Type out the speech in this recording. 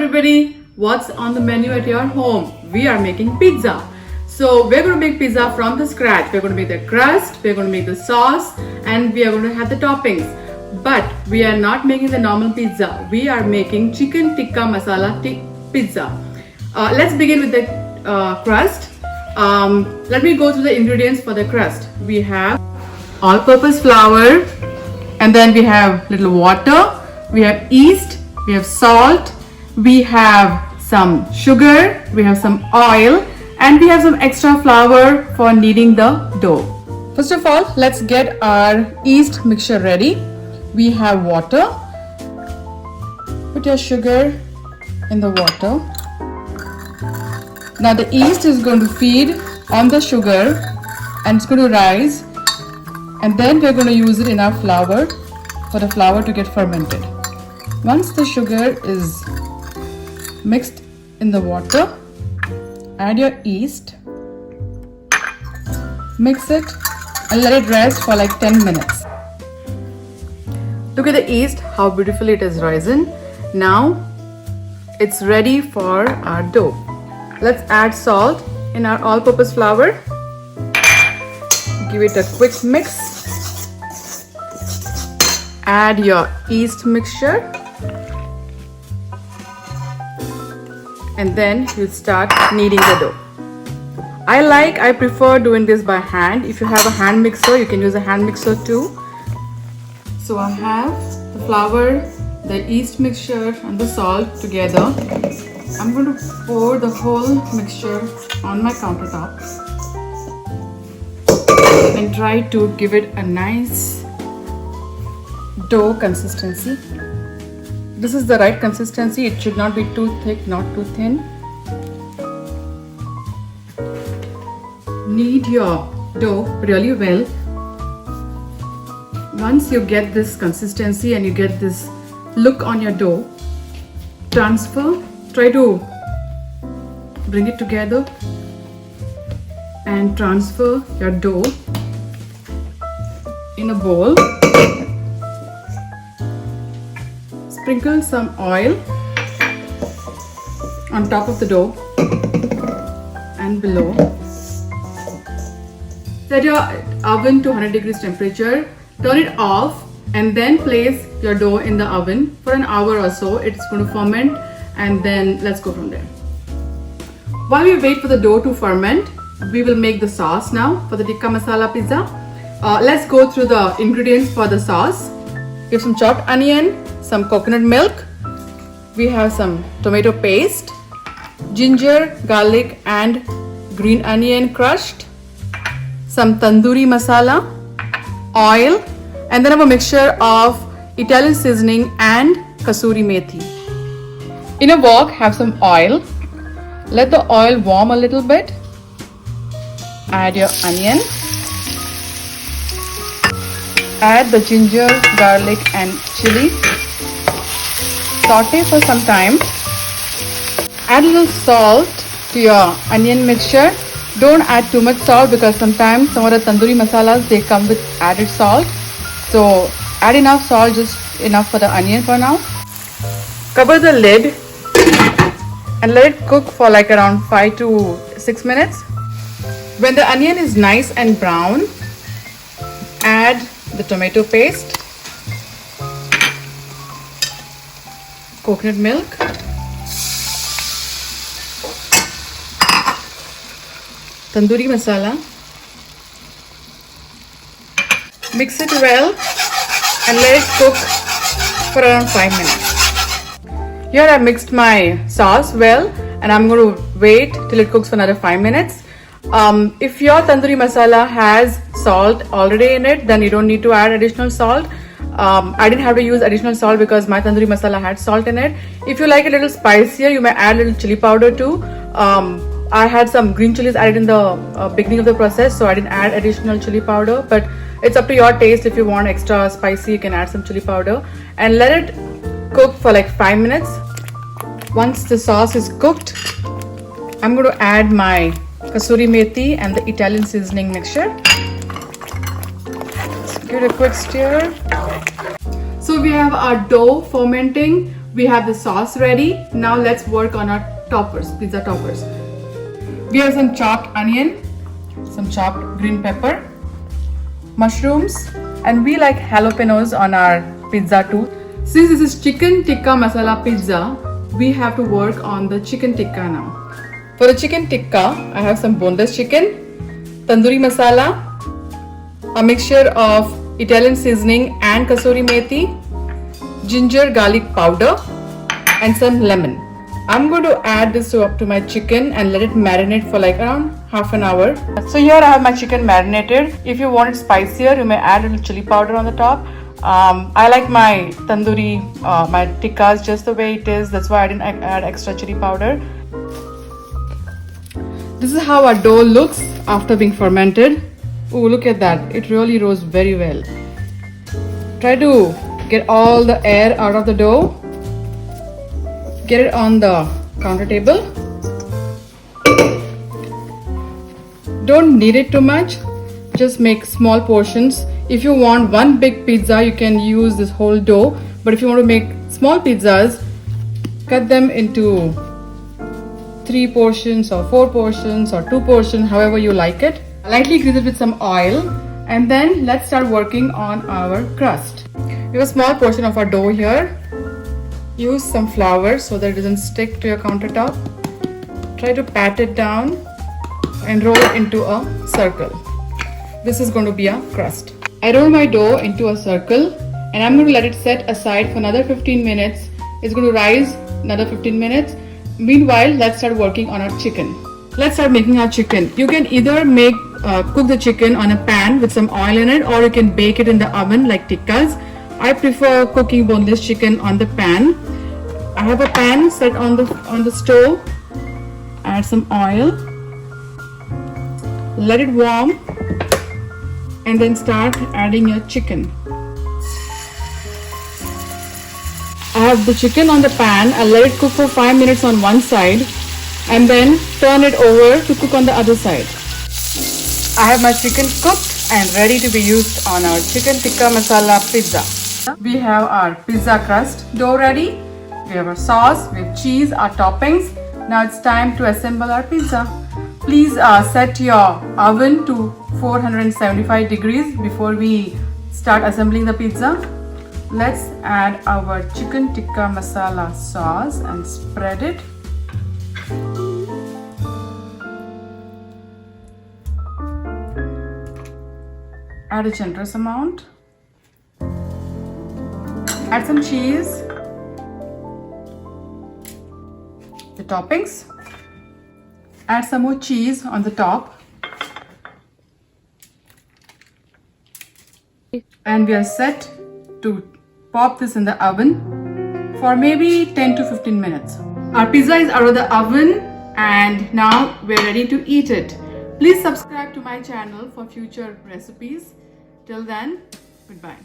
everybody, what's on the menu at your home? We are making pizza. So we're going to make pizza from the scratch. We're going to make the crust, we're going to make the sauce, and we are going to have the toppings. But we are not making the normal pizza. We are making chicken tikka masala pizza. Let's begin with the crust. Let me go through the ingredients for the crust. We have all-purpose flour, and then we have little water, we have yeast, we have salt, we have some sugar, we have some oil, and we have some extra flour for kneading the dough. First of all, let's get our yeast mixture ready. We have water. Put your sugar in the water. Now the yeast is going to feed on the sugar and it's going to rise, and then we're going to use it in our flour for the flour to get fermented. Once the sugar is mixed in the water, add your yeast, mix it and let it rest for like 10 minutes. Look at the yeast, how beautifully it is risen. Now it's ready for our dough. Let's add salt in our all-purpose flour. Give it a quick mix. Add your yeast mixture. And then you start kneading the dough. I prefer doing this by hand. If you have a hand mixer, you can use a hand mixer too. So I have the flour, the yeast mixture and the salt together. I'm going to pour the whole mixture on my countertop and try to give it a nice dough consistency. This is the right consistency. It should not be too thick, not too thin. Knead your dough really well. Once you get this consistency and you get this look on your dough, try to bring it together and transfer your dough in a bowl. Sprinkle some oil on top of the dough and below. Set your oven to 100 degrees temperature. Turn it off and then place your dough in the oven for an hour or so. It's going to ferment, and then let's go from there. While we wait for the dough to ferment, we will make the sauce now for the tikka masala pizza. Let's go through the ingredients for the sauce. We have some chopped onion, some coconut milk, we have some tomato paste, ginger, garlic and green onion crushed, some tandoori masala, oil, and then I have a mixture of Italian seasoning and kasoori methi. In a wok, have some oil. Let the oil warm a little bit. Add your onion. Add the ginger, garlic and chilli. Saute for some time. Add a little salt to your onion mixture. Don't add too much salt because sometimes some of the tandoori masalas, they come with added salt. So add enough salt, just enough for the onion for now. Cover the lid and let it cook for like around 5 to 6 minutes. When the onion is nice and brown, add the tomato paste, coconut milk, tandoori masala. Mix it well and let it cook for around 5 minutes. Here I mixed my sauce well and I'm going to wait till it cooks for another 5 minutes. If your tandoori masala has salt already in it, then you don't need to add additional salt. I didn't have to use additional salt because my tandoori masala had salt in it. If you like it a little spicier, you may add a little chili powder too. I had some green chilies added in the beginning of the process, so I didn't add additional chili powder, but it's up to your taste. If you want extra spicy, you can add some chili powder and let it cook for like 5 minutes. Once the sauce is cooked, I'm going to add my kasoori methi and the Italian seasoning mixture. Give it a quick stir. So we have our dough fermenting. We have the sauce ready. Now let's work on our toppers, pizza toppers. We have some chopped onion, some chopped green pepper, mushrooms, and we like jalapenos on our pizza too. Since this is chicken tikka masala pizza, we have to work on the chicken tikka now. For the chicken tikka, I have some boneless chicken, tandoori masala, a mixture of Italian seasoning and kasuri methi, ginger garlic powder, and some lemon. I'm going to add this up to my chicken and let it marinate for like around half an hour. So here I have my chicken marinated. If you want it spicier, you may add a little chili powder on the top. I like my tandoori, my tikkas just the way it is. That's why I didn't add extra chili powder. This is how our dough looks after being fermented. Oh, look at that. It really rose very well. Try to get all the air out of the dough. Get it on the counter table. Don't knead it too much. Just make small portions. If you want one big pizza, you can use this whole dough. But if you want to make small pizzas, cut them into 3 portions or 4 portions or 2 portions, however you like it. Lightly grease it with some oil, and then let's start working on our crust. We have a small portion of our dough here. Use some flour so that it doesn't stick to your countertop. Try to pat it down and roll it into a circle. This is going to be a crust. I roll my dough into a circle and I'm going to let it set aside for another 15 minutes. It's going to rise another 15 minutes. Meanwhile, let's start working on our chicken. Let's start making our chicken. You can either cook the chicken on a pan with some oil in it, or you can bake it in the oven like tikkas. I prefer cooking boneless chicken on the pan. I have a pan set on the stove. Add some oil. Let it warm, and then start adding your chicken. I have the chicken on the pan. I'll let it cook for 5 minutes on one side, and then turn it over to cook on the other side. I have my chicken cooked and ready to be used on our chicken tikka masala pizza. We have our pizza crust dough ready. We have our sauce, we have cheese, our toppings. Now it's time to assemble our pizza. Please set your oven to 475 degrees before we start assembling the pizza. Let's add our chicken tikka masala sauce and spread it. Add a generous amount. Add some cheese, the toppings, add some more cheese on the top, and we are set to pop this in the oven for maybe 10 to 15 minutes. Our pizza is out of the oven and now we're ready to eat it. Please subscribe to my channel for future recipes. Till then, goodbye.